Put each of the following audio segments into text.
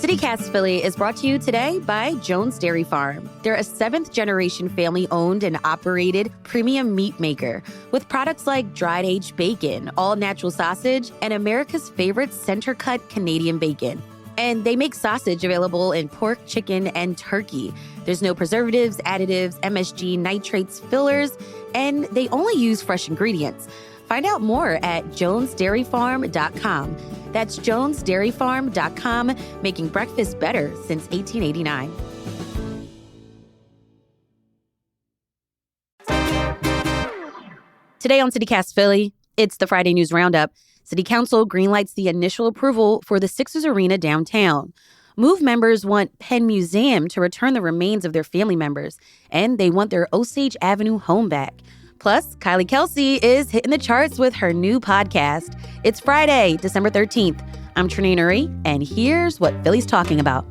CityCast Philly is brought to you today by Jones Dairy Farm. They're a seventh-generation family-owned and operated premium meat maker with products like dried-aged bacon, all-natural sausage, and America's favorite center-cut Canadian bacon. And they make sausage available in pork, chicken, and turkey. There's no preservatives, additives, MSG, nitrates, fillers, and they only use fresh ingredients. Find out more at jonesdairyfarm.com. That's jonesdairyfarm.com, making breakfast better since 1889. Today on CityCast Philly, it's the Friday News Roundup. City Council greenlights the initial approval for the Sixers Arena downtown. Move members want Penn Museum to return the remains of their family members, and they want their Osage Avenue home back. Plus, Kylie Kelce is hitting the charts with her new podcast. It's Friday, December 13th. I'm Trenae Nuri, and here's what Philly's talking about.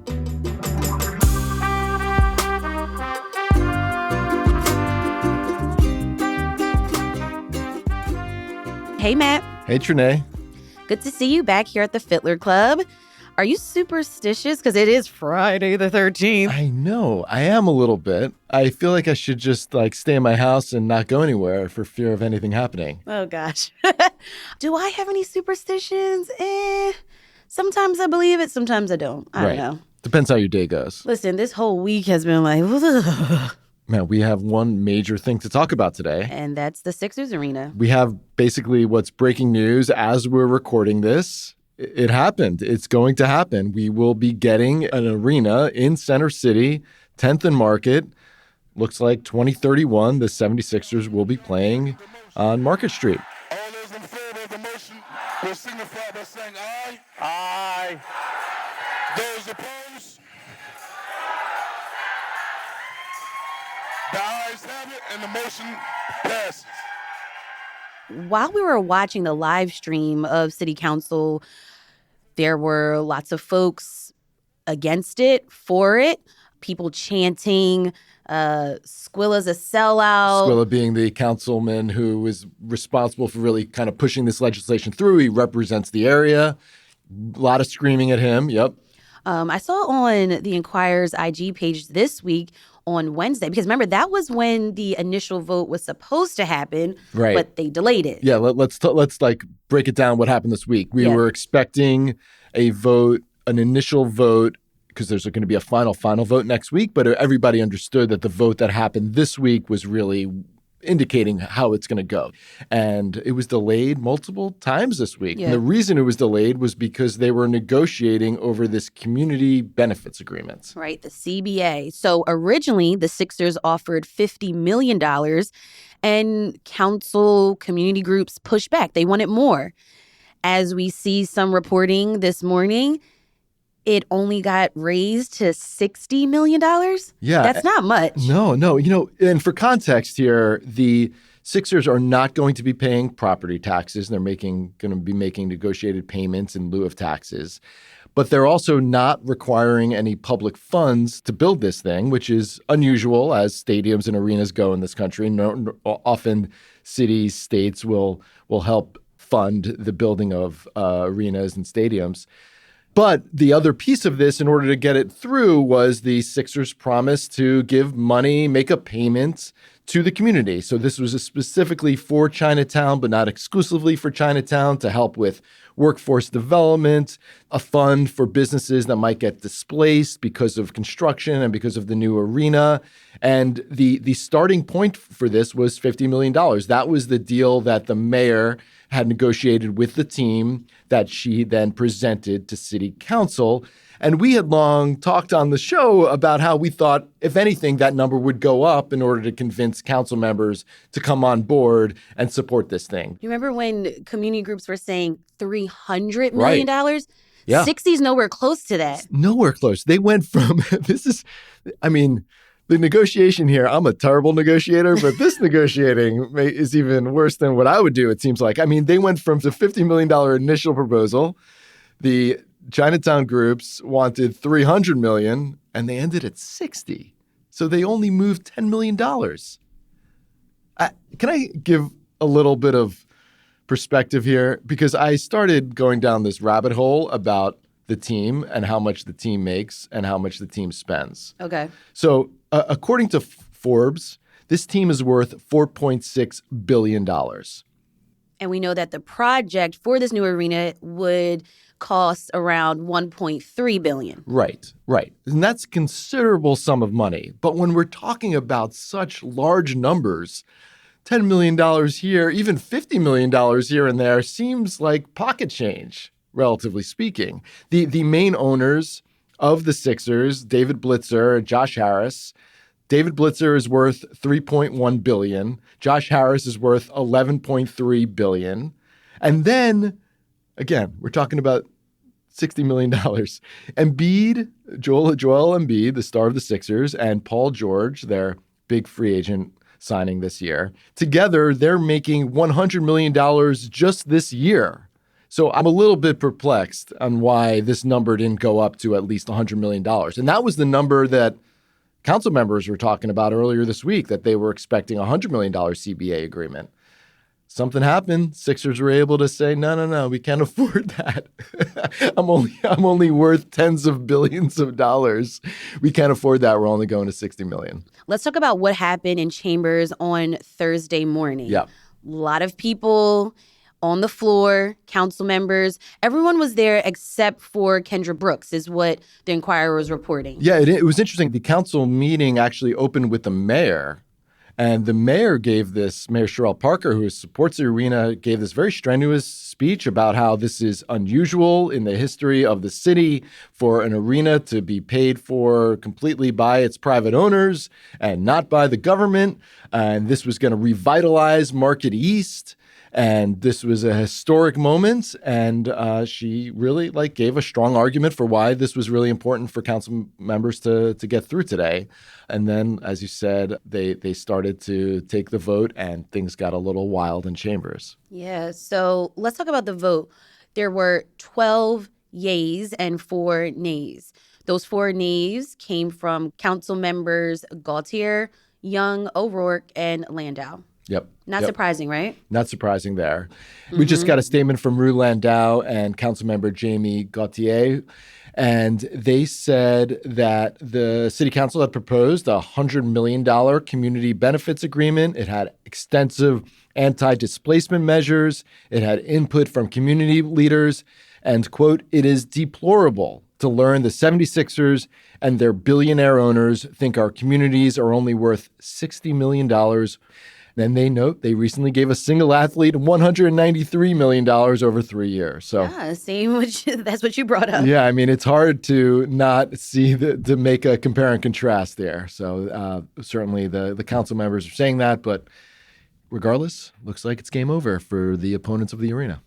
Hey, Matt. Hey, Trenae. Good to see you back here at the Fiddler Club. Are you superstitious? Because it is Friday the 13th. I know. I am a little bit. I feel like I should just stay in my house and not go anywhere for fear of anything happening. Oh, gosh. Do I have any superstitions? Sometimes I believe it. Sometimes I don't. I don't know. Depends how your day goes. Listen, this whole week has been like... Ugh. Man, we have one major thing to talk about today. And that's the Sixers Arena. We have basically what's breaking news as we're recording this. It happened. It's going to happen. We will be getting an arena in Center City, 10th and Market. Looks like 2031, the 76ers will be playing on Market Street. All those in favor of the motion will signify by saying aye. Aye. Those opposed? The ayes have it, and the motion passes. While we were watching the live stream of City Council, there were lots of folks against it, for it, people chanting, Squilla's a sellout. Squilla being the councilman who is responsible for really kind of pushing this legislation through. He represents the area. A lot of screaming at him. Yep. I saw on the Enquirer's IG page this week on Wednesday, because remember, that was when the initial vote was supposed to happen, right, but they delayed it. Yeah, let's break it down what happened this week. We were expecting a vote, an initial vote, because there's going to be a final vote next week, but everybody understood that the vote that happened this week was really indicating how it's going to go. And it was delayed multiple times this week. Yeah. And the reason it was delayed was because they were negotiating over this community benefits agreement. Right, the CBA. So originally, the Sixers offered $50 million, and council community groups pushed back. They wanted more. As we see some reporting this morning, it only got raised to $60 million? Yeah. That's not much. No. And for context here, the Sixers are not going to be paying property taxes. They're going to be making negotiated payments in lieu of taxes. But they're also not requiring any public funds to build this thing, which is unusual as stadiums and arenas go in this country. Often cities, states will help fund the building of arenas and stadiums. But the other piece of this, in order to get it through, was the Sixers' promise to give money, make a payment to the community. So this was specifically for Chinatown, but not exclusively for Chinatown, to help with workforce development, a fund for businesses that might get displaced because of construction and because of the new arena. And the starting point for this was $50 million. That was the deal that the mayor had negotiated with the team that she then presented to City Council. And we had long talked on the show about how we thought, if anything, that number would go up in order to convince council members to come on board and support this thing. You remember when community groups were saying $300 million? Right. Yeah. 60's nowhere close to that. Nowhere close. They went from, the negotiation here, I'm a terrible negotiator, but this negotiating is even worse than what I would do, it seems like. They went from the $50 million initial proposal. The Chinatown groups wanted $300 million, and they ended at $60. So they only moved $10 million. Can I give a little bit of perspective here? Because I started going down this rabbit hole about the team and how much the team makes and how much the team spends. Okay. So according to Forbes, this team is worth $4.6 billion. And we know that the project for this new arena would cost around $1.3 billion. Right. And that's a considerable sum of money. But when we're talking about such large numbers, $10 million here, even $50 million here and there seems like pocket change, relatively speaking. The main owners of the Sixers, David Blitzer and Josh Harris. David Blitzer is worth $3.1 billion. Josh Harris is worth $11.3 billion. And then, again, we're talking about $60 million. Embiid, Joel Embiid, the star of the Sixers, and Paul George, their big free agent signing this year. Together, they're making $100 million just this year. So I'm a little bit perplexed on why this number didn't go up to at least $100 million. And that was the number that council members were talking about earlier this week, that they were expecting a $100 million CBA agreement. Something happened. Sixers were able to say, no, we can't afford that. I'm only worth tens of billions of dollars. We can't afford that. We're only going to 60 million. Let's talk about what happened in Chambers on Thursday morning. Yeah. A lot of people on the floor, council members. Everyone was there except for Kendra Brooks, is what the Inquirer was reporting. Yeah, it was interesting. The council meeting actually opened with the mayor. And the mayor gave this, Mayor Sherrell Parker, who supports the arena, gave this very strenuous speech about how this is unusual in the history of the city for an arena to be paid for completely by its private owners and not by the government. And this was going to revitalize Market East. And this was a historic moment, and she really gave a strong argument for why this was really important for council members to get through today. And then, as you said, they started to take the vote, and things got a little wild in Chambers. Yeah, so let's talk about the vote. There were 12 yays and 4 nays. Those 4 nays came from council members Gaultier, Young, O'Rourke, and Landau. Yep. Not surprising, right? Not surprising there. We just got a statement from Rue Landau and Councilmember Jamie Gauthier, and they said that the city council had proposed a $100 million community benefits agreement. It had extensive anti-displacement measures. It had input from community leaders. And, quote, "It is deplorable to learn the 76ers and their billionaire owners think our communities are only worth $60 million. Then they note they recently gave a single athlete $193 million over 3 years. So yeah, that's what you brought up. Yeah, I mean, it's hard to not see to make a compare and contrast there. So certainly the council members are saying that, but regardless, looks like it's game over for the opponents of the arena.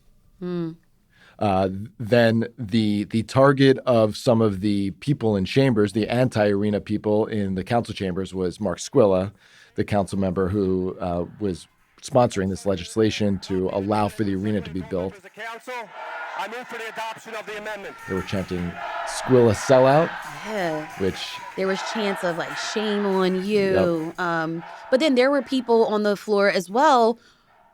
Then the target of some of the people in Chambers, the anti-arena people in the council chambers, was Mark Squilla, the council member who was sponsoring this legislation to allow for the arena to be built. As a council, I move for the adoption of the amendment. They were chanting "Squilla sellout," Yeah. which There was chants of shame on you. Yep. But then there were people on the floor as well,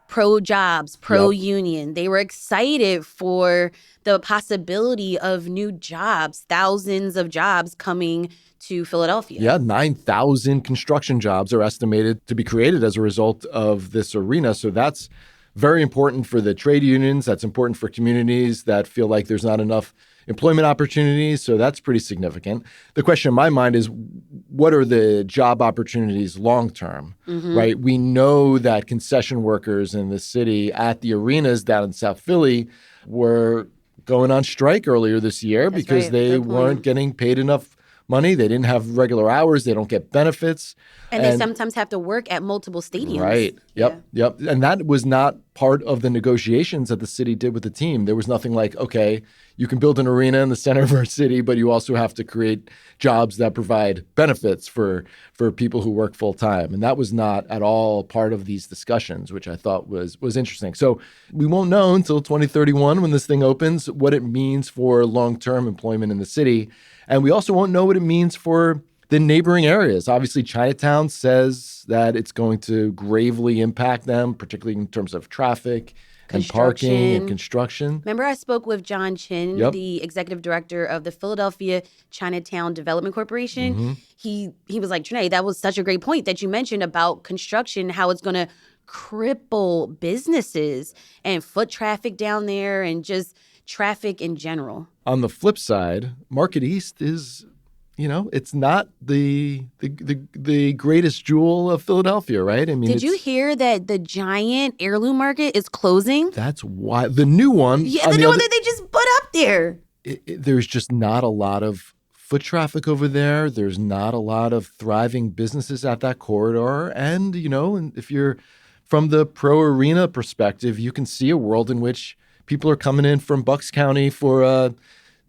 pro-jobs, pro-union. They were excited for the possibility of new jobs, thousands of jobs coming to Philadelphia. Yeah, 9,000 construction jobs are estimated to be created as a result of this arena. So that's very important for the trade unions. That's important for communities that feel like there's not enough employment opportunities. So that's pretty significant. The question in my mind is, what are the job opportunities long term, right? We know that concession workers in the city at the arenas down in South Philly were going on strike earlier this year because they weren't getting paid enough money. They didn't have regular hours. They don't get benefits. And they sometimes have to work at multiple stadiums. Right. Yep. And that was not part of the negotiations that the city did with the team. There was nothing like, okay, you can build an arena in the center of our city, but you also have to create jobs that provide benefits for people who work full time. And that was not at all part of these discussions, which I thought was interesting. So we won't know until 2031 when this thing opens what it means for long-term employment in the city. And we also won't know what it means for the neighboring areas. Obviously, Chinatown says that it's going to gravely impact them, particularly in terms of traffic and parking and construction. Remember I spoke with John Chin, Yep. the executive director of the Philadelphia Chinatown Development Corporation. Mm-hmm. He was like, Trenae, that was such a great point that you mentioned about construction, how it's going to cripple businesses and foot traffic down there and just traffic in general. On the flip side, Market East is, it's not the greatest jewel of Philadelphia, right? I mean, did you hear that the giant heirloom market is closing? That's why the new one. Yeah, the new one that they just put up there. There's just not a lot of foot traffic over there. There's not a lot of thriving businesses at that corridor. And, if you're from the pro arena perspective, you can see a world in which people are coming in from Bucks County for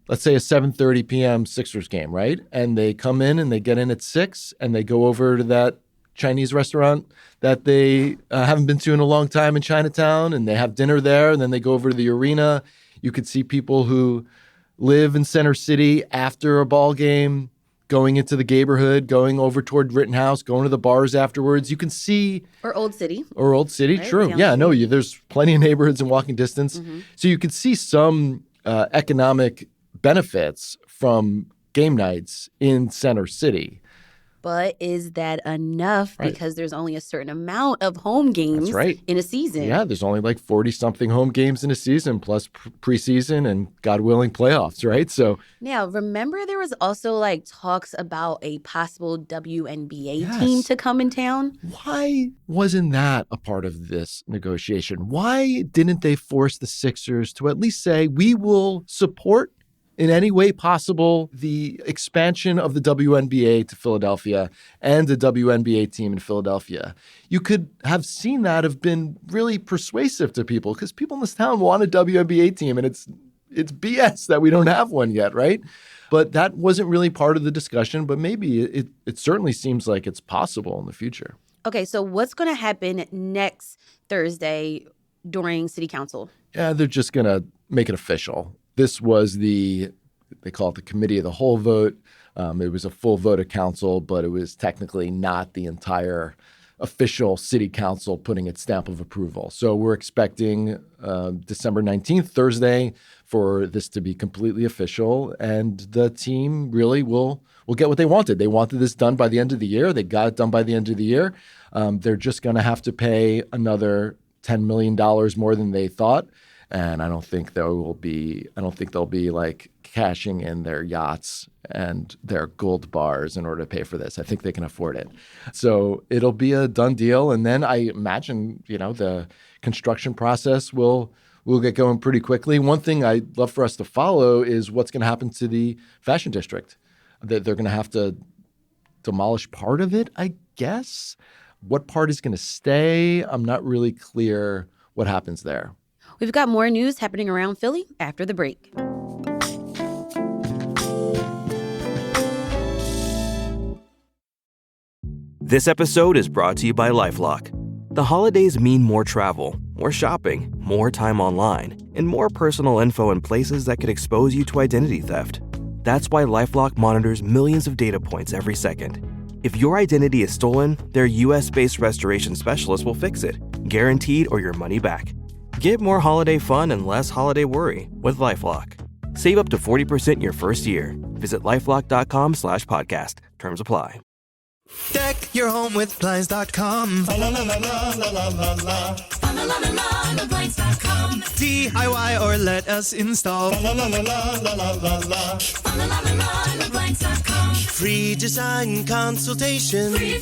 let's say a 7:30 p.m. Sixers game, right? And they come in and they get in at 6 and they go over to that Chinese restaurant that they haven't been to in a long time in Chinatown, and they have dinner there, and then they go over to the arena. You could see people who live in Center City after a ball game, going into the neighborhood, going over toward Rittenhouse, going to the bars afterwards. You can see... Or Old City. Right? True. Yeah, no, there's plenty of neighborhoods in walking distance. Mm-hmm. So you could see some economic benefits from game nights in Center City. But is that enough? Right. Because there's only a certain amount of home games in a season. Yeah, there's only like 40-something home games in a season, plus preseason and, God willing, playoffs, right? So now, remember there was also like talks about a possible WNBA team to come in town? Why wasn't that a part of this negotiation? Why didn't they force the Sixers to at least say, we will support in any way possible the expansion of the WNBA to Philadelphia and the WNBA team in Philadelphia? You could have seen that have been really persuasive to people, because people in this town want a WNBA team, and it's BS that we don't have one yet, right? But that wasn't really part of the discussion, but maybe it certainly seems like it's possible in the future. Okay, so what's going to happen next Thursday during City Council? Yeah, they're just going to make it official. This was they call it the committee of the whole vote. It was a full vote of council, but it was technically not the entire official city council putting its stamp of approval. So we're expecting December 19th, Thursday, for this to be completely official. And the team really will get what they wanted. They wanted this done by the end of the year. They got it done by the end of the year. They're just going to have to pay another $10 million more than they thought. And I don't think they'll be like cashing in their yachts and their gold bars in order to pay for this. I think they can afford it. So it'll be a done deal. And then I imagine, the construction process will get going pretty quickly. One thing I'd love for us to follow is what's going to happen to the fashion district. They're going to have to demolish part of it, I guess. What part is going to stay? I'm not really clear what happens there. We've got more news happening around Philly after the break. This episode is brought to you by LifeLock. The holidays mean more travel, more shopping, more time online, and more personal info in places that could expose you to identity theft. That's why LifeLock monitors millions of data points every second. If your identity is stolen, their US-based restoration specialist will fix it, guaranteed or your money back. Get more holiday fun and less holiday worry with LifeLock. Save up to 40% your first year. Visit LifeLock.com/podcast. Terms apply. Deck your home with Blinds.com. La la la la la la la la. La la la la la Blinds.com. DIY or let us install. La la la la la la la la. La la la la Blinds.com. Free design consultation. Free.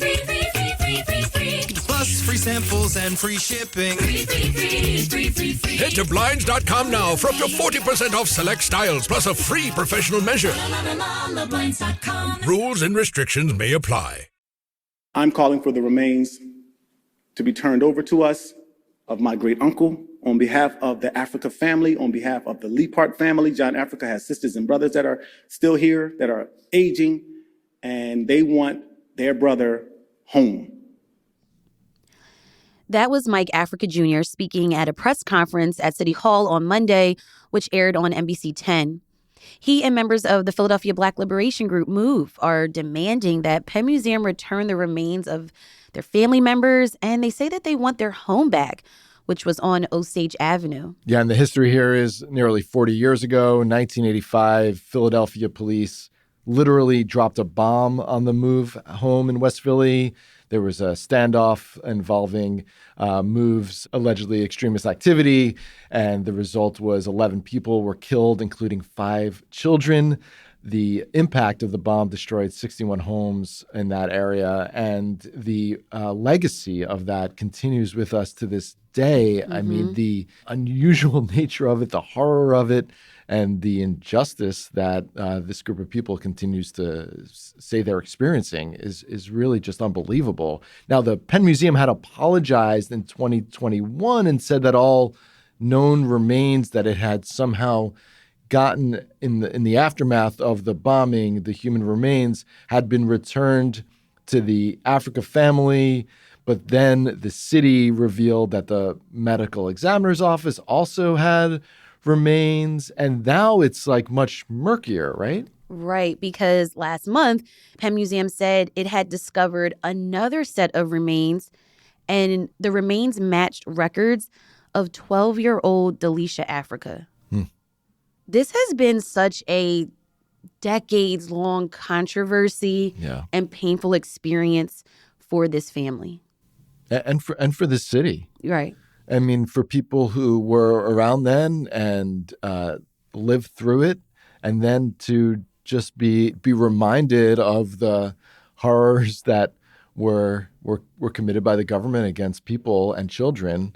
Plus free samples and free shipping. Free. Head to Blinds.com now for up to 40% off select styles, plus a free professional measure. Blinds.com. Rules and restrictions may apply. I'm calling for the remains to be turned over to us of my great uncle on behalf of the Africa family, on behalf of the Leapart family. John Africa has sisters and brothers that are still here, that are aging, and they want their brother home. That was Mike Africa Jr. speaking at a press conference at City Hall on Monday, which aired on NBC 10. He and members of the Philadelphia Black Liberation Group MOVE are demanding that Penn Museum return the remains of their family members, and they say that they want their home back. which was on Osage Avenue. Yeah, and the history here is nearly 40 years ago, in 1985, Philadelphia police literally dropped a bomb on the move home in West Philly. There was a standoff involving Move's allegedly extremist activity, and the result was 11 people were killed, including 5 children. The impact of the bomb destroyed 61 homes in that area, and the legacy of that continues with us to this day. I mean, the unusual nature of it, the horror of it, and the injustice that this group of people continues to say they're experiencing is really just unbelievable. Now, the Penn Museum had apologized in 2021 and said that all known remains that it had somehow gotten in the aftermath of the bombing, the human remains, had been returned to the Africa family. But then the city revealed that the medical examiner's office also had remains. And now it's like much murkier, right? Right, because last month, Penn Museum said it had discovered another set of remains, and the remains matched records of 12-year-old Delisha Africa. This has been such a decades-long controversy and painful experience for this family. And for the city. Right. I mean, for people who were around then and lived through it, and then to just be reminded of the horrors that were committed by the government against people and children.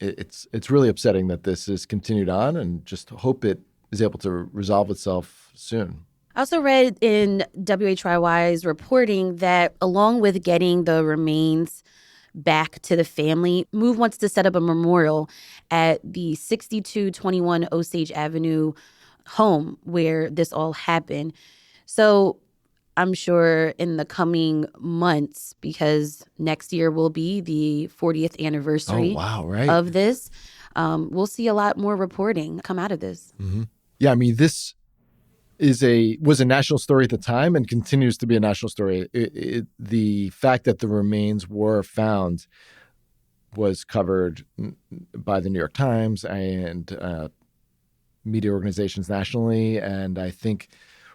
It's really upsetting that this is continued on, and just hope it is able to resolve itself soon. I also read in WHYY's reporting that along with getting the remains back to the family, Move wants to set up a memorial at the 6221 Osage Avenue home where this all happened. So I'm sure in the coming months, because next year will be the 40th anniversary of this, we'll see a lot more reporting come out of this. Yeah, I mean, this was a national story at the time and continues to be a national story. The fact that the remains were found was covered by the New York Times and media organizations nationally, and I think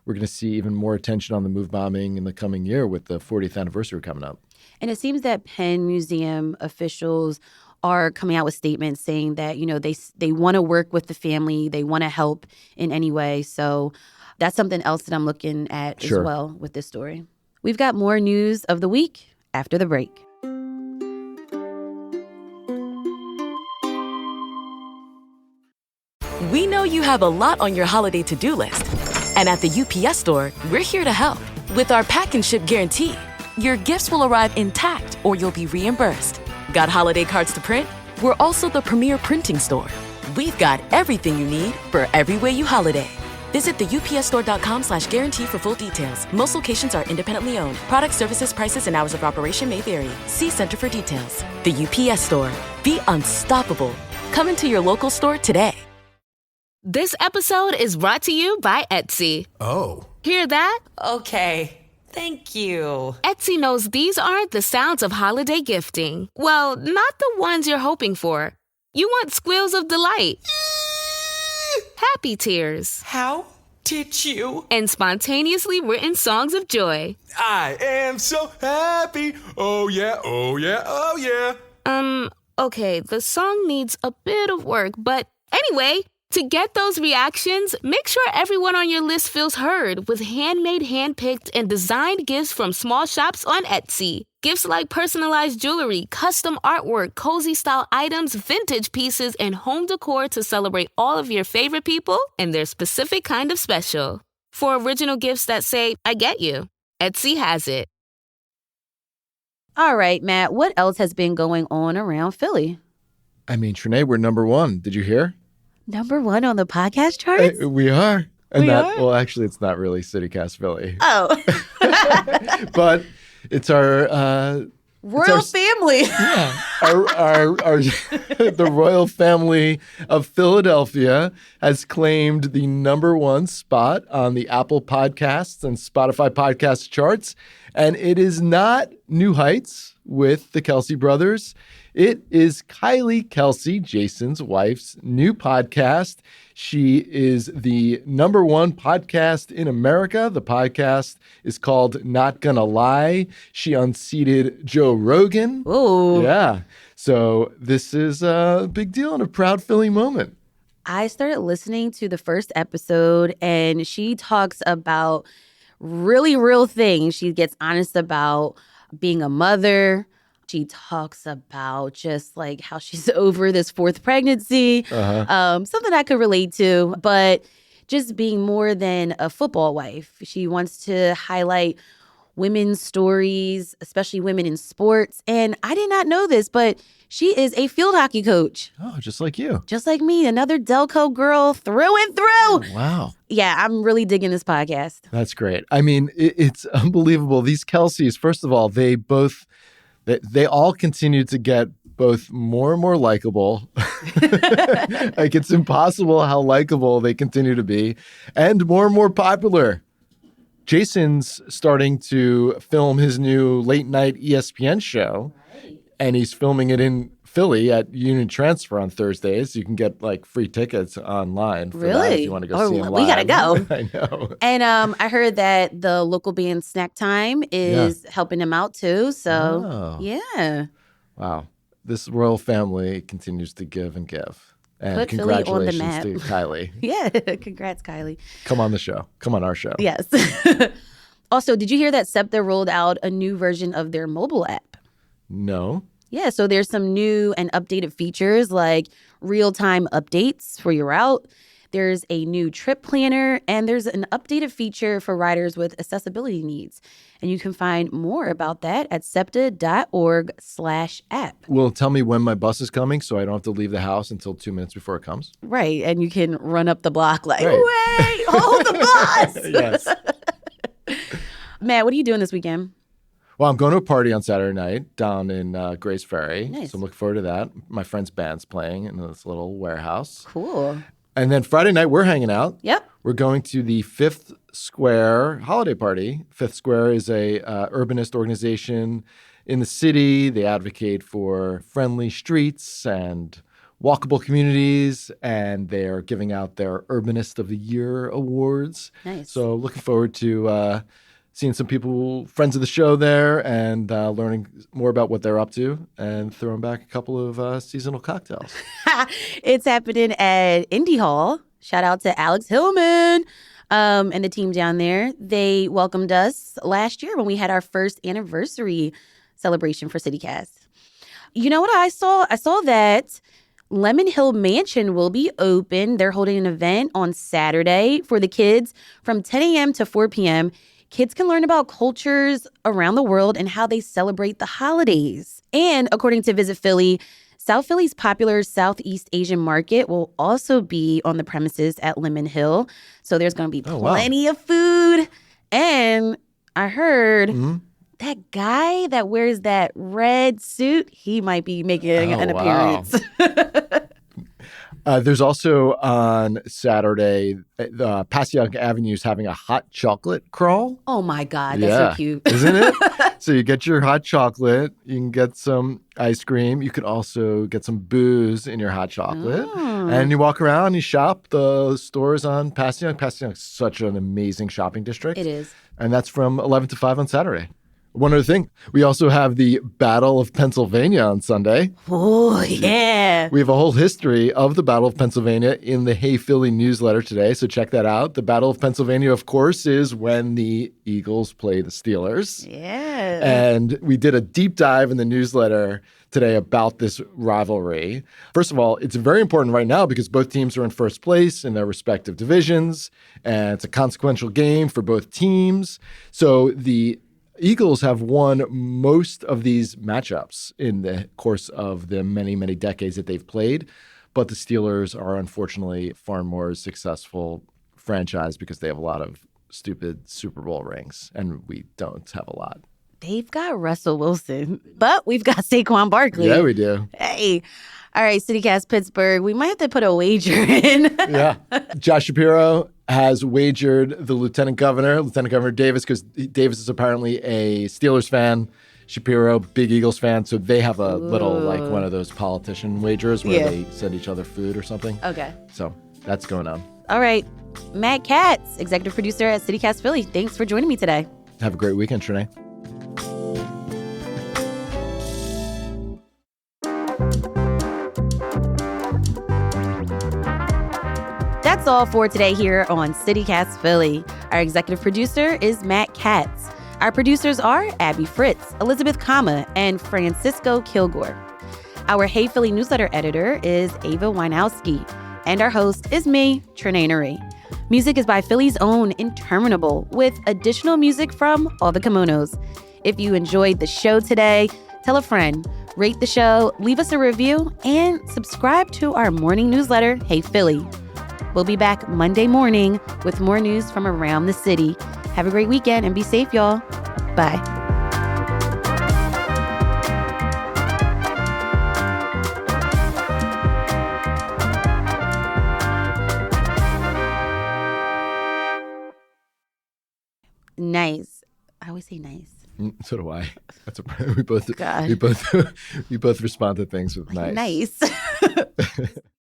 we're going to see even more attention on the Move bombing in the coming year with the 40th anniversary coming up. And it seems that Penn Museum officials are coming out with statements saying that, you know, they want to work with the family, they want to help in any way. So that's something else that I'm looking at as well with this story. We've got more news of the week after the break. We know you have a lot on your holiday to-do list. And at the UPS Store, we're here to help. With our Pack and Ship Guarantee, your gifts will arrive intact or you'll be reimbursed. Got holiday cards to print? We're also the premier printing store. We've got everything you need for every way you holiday. Visit theupsstore.com/guarantee for full details. Most locations are independently owned. Product, services, prices, and hours of operation may vary. See Center for details. The UPS Store. Be unstoppable. Come into your local store today. This episode is brought to you by Etsy. Oh. Hear that? Okay. Thank you. Etsy knows these aren't the sounds of holiday gifting. Well, not the ones you're hoping for. You want squeals of delight. Happy tears. How did you? And spontaneously written songs of joy. I am so happy. Oh yeah, oh yeah, oh yeah. Okay, the song needs a bit of work, but anyway, to get those reactions, make sure everyone on your list feels heard with handmade, handpicked, and designed gifts from small shops on Etsy. Gifts like personalized jewelry, custom artwork, cozy style items, vintage pieces, and home decor to celebrate all of your favorite people and their specific kind of special. For original gifts that say, I get you, Etsy has it. All right, Matt, what else has been going on around Philly? I mean, Trenae, we're number one. Did you hear? Number one on the podcast charts? We are. And we are? Well, actually, it's not really CityCast Philly. Oh. But it's our... Royal family. Yeah. the royal family of Philadelphia has claimed the #1 spot on the Apple Podcasts and Spotify podcast charts. And it is not New Heights with the Kelce brothers. It is Kylie Kelce, Jason's wife's new podcast. She is the #1 podcast in America. The podcast is called Not Gonna Lie. She unseated Joe Rogan. Oh. Yeah. So this is a big deal and a proud Philly moment. I started listening to the first episode, and she talks about really real things. She gets honest about being a mother. She talks about just like how she's over this 4th pregnancy, something I could relate to, but just being more than a football wife. She wants to highlight women's stories, especially women in sports. And I did not know this, but she is a field hockey coach. Oh, just like you. Just like me, another Delco girl through and through. Oh, wow. Yeah, I'm really digging this podcast. That's great. I mean, it's unbelievable. These Kelces, first of all, they all continue to get both more and more likable. Like, it's impossible how likable they continue to be, and more popular. Jason's starting to film his new late night ESPN show, and he's filming it in Philly at Union Transfer on Thursdays. You can get like free tickets online for that if you want to go see him live. We gotta go. I know. And I heard that the local band Snack Time is helping him out too. So yeah. Wow. This royal family continues to give and give. And put Philly on the congratulations map. to Kylie. Yeah. Congrats, Kylie. Come on the show. Come on our show. Yes. Also, did you hear that SEPTA rolled out a new version of their mobile app? No. Yeah, so there's some new and updated features like real-time updates for your route. There's a new trip planner, and there's an updated feature for riders with accessibility needs. And you can find more about that at septa.org/app. Well, tell me when my bus is coming so I don't have to leave the house until 2 minutes before it comes. Right, and you can run up the block like, wait, hold the bus! Yes. Matt, what are you doing this weekend? Well, I'm going to a party on Saturday night down in Grace Ferry. Nice. So I'm looking forward to that. My friend's band's playing in this little warehouse. Cool. And then Friday night, we're hanging out. Yep. We're going to the Fifth Square holiday party. Fifth Square is a urbanist organization in the city. They advocate for friendly streets and walkable communities, and they're giving out their Urbanist of the Year awards. Nice. So looking forward to seeing some people, friends of the show there, and learning more about what they're up to, and throwing back a couple of seasonal cocktails. It's happening at Indy Hall. Shout out to Alex Hillman and the team down there. They welcomed us last year when we had our first anniversary celebration for CityCast. You know what I saw? I saw that Lemon Hill Mansion will be open. They're holding an event on Saturday for the kids from 10 a.m. to 4 p.m. Kids can learn about cultures around the world and how they celebrate the holidays. And according to Visit Philly, South Philly's popular Southeast Asian market will also be on the premises at Lemon Hill. So there's going to be plenty of food. And I heard that guy that wears that red suit, he might be making an appearance. There's also on Saturday, Osage Avenue is having a hot chocolate crawl. Oh my God, that's so cute. Isn't it? So you get your hot chocolate, you can get some ice cream, you could also get some booze in your hot chocolate. And you walk around, you shop the stores on Passyunk. Passyunk is such an amazing shopping district. It is. And that's from 11 to 5 on Saturday. One other thing, we also have the Battle of Pennsylvania on Sunday. Oh, yeah. We have a whole history of the Battle of Pennsylvania in the Hey Philly newsletter today, so check that out. The Battle of Pennsylvania, of course, is when the Eagles play the Steelers. Yeah. And we did a deep dive in the newsletter today about this rivalry. First of all, it's very important right now because both teams are in first place in their respective divisions, and it's a consequential game for both teams. So the Eagles have won most of these matchups in the course of the many, many decades that they've played. But the Steelers are unfortunately far more successful franchise because they have a lot of stupid Super Bowl rings, and we don't have a lot. They've got Russell Wilson, but we've got Saquon Barkley. Yeah, we do. Hey. All right, CityCast Pittsburgh, we might have to put a wager in. Yeah. Josh Shapiro has wagered the Lieutenant Governor Davis, because Davis is apparently a Steelers fan. Shapiro, big Eagles fan. So they have a little, like, one of those politician wagers where they send each other food or something. Okay. So that's going on. All right. Matt Katz, executive producer at CityCast Philly. Thanks for joining me today. Have a great weekend, Trenae. That's all for today here on CityCast Philly. Our executive producer is Matt Katz. Our producers are Abby Fritz, Elizabeth Kama, and Francisco Kilgore. Our Hey Philly newsletter editor is Ava Weinowski. And our host is me, Trenae Nuri. Music is by Philly's own Interminable, with additional music from All the Kimonos. If you enjoyed the show today, tell a friend, rate the show, leave us a review, and subscribe to our morning newsletter, Hey Philly. We'll be back Monday morning with more news from around the city. Have a great weekend and be safe, y'all. Bye. Nice. I always say nice. So do I. That's we both God. we both respond to things with nice. Nice.